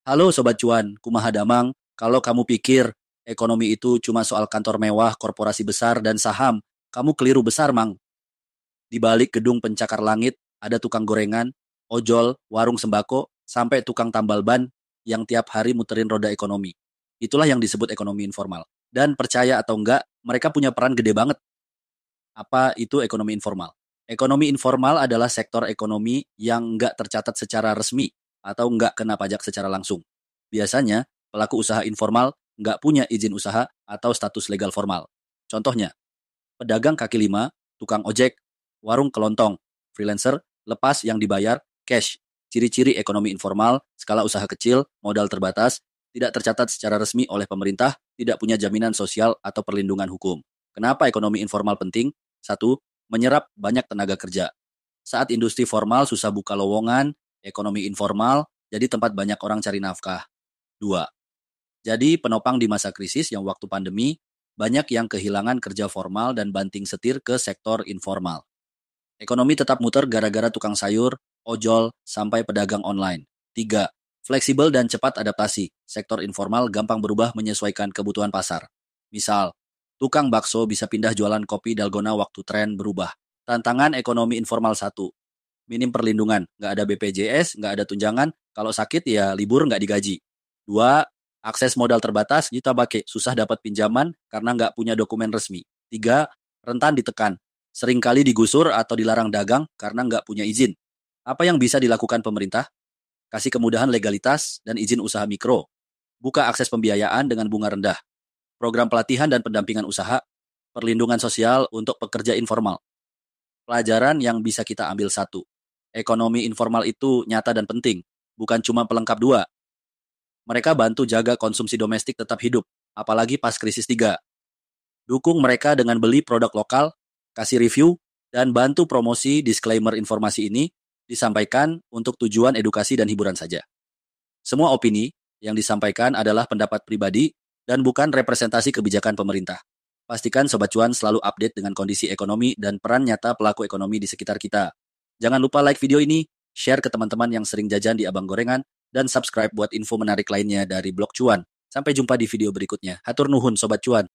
Halo Sobat Cuan, kumaha damang. Kalau kamu pikir ekonomi itu cuma soal kantor mewah, korporasi besar, dan saham, kamu keliru besar, Mang. Di balik gedung pencakar langit, ada tukang gorengan, ojol, warung sembako, sampai tukang tambal ban yang tiap hari muterin roda ekonomi. Itulah yang disebut ekonomi informal. Dan percaya atau enggak, mereka punya peran gede banget. Apa itu ekonomi informal? Ekonomi informal adalah sektor ekonomi yang enggak tercatat secara resmi atau enggak kena pajak secara langsung. Biasanya, pelaku usaha informal enggak punya izin usaha atau status legal formal. Contohnya, pedagang kaki lima, tukang ojek, warung kelontong, freelancer, lepas yang dibayar, cash. Ciri-ciri ekonomi informal, skala usaha kecil, modal terbatas, tidak tercatat secara resmi oleh pemerintah, tidak punya jaminan sosial atau perlindungan hukum. Kenapa ekonomi informal penting? Satu, menyerap banyak tenaga kerja. Saat industri formal susah buka lowongan, ekonomi informal jadi tempat banyak orang cari nafkah. Dua, jadi penopang di masa krisis yang waktu pandemi, banyak yang kehilangan kerja formal dan banting setir ke sektor informal. Ekonomi tetap muter gara-gara tukang sayur, ojol, sampai pedagang online. Tiga, fleksibel dan cepat adaptasi. Sektor informal gampang berubah menyesuaikan kebutuhan pasar. Misal, tukang bakso bisa pindah jualan kopi dalgona waktu tren berubah. Tantangan ekonomi informal satu, minim perlindungan, nggak ada BPJS, nggak ada tunjangan, kalau sakit ya libur nggak digaji. Dua, akses modal terbatas, kita pakai, susah dapat pinjaman karena nggak punya dokumen resmi. Tiga, rentan ditekan, seringkali digusur atau dilarang dagang karena nggak punya izin. Apa yang bisa dilakukan pemerintah? Kasih kemudahan legalitas dan izin usaha mikro. Buka akses pembiayaan dengan bunga rendah. Program pelatihan dan pendampingan usaha. Perlindungan sosial untuk pekerja informal. Pelajaran yang bisa kita ambil satu. Ekonomi informal itu nyata dan penting, bukan cuma pelengkap dua. Mereka bantu jaga konsumsi domestik tetap hidup, apalagi pas krisis tiga. Dukung mereka dengan beli produk lokal, kasih review, dan bantu promosi disclaimer informasi ini disampaikan untuk tujuan edukasi dan hiburan saja. Semua opini yang disampaikan adalah pendapat pribadi dan bukan representasi kebijakan pemerintah. Pastikan Sobat Cuan selalu update dengan kondisi ekonomi dan peran nyata pelaku ekonomi di sekitar kita. Jangan lupa like video ini, share ke teman-teman yang sering jajan di Abang Gorengan, dan subscribe buat info menarik lainnya dari Blog Cuan. Sampai jumpa di video berikutnya. Hatur nuhun Sobat Cuan.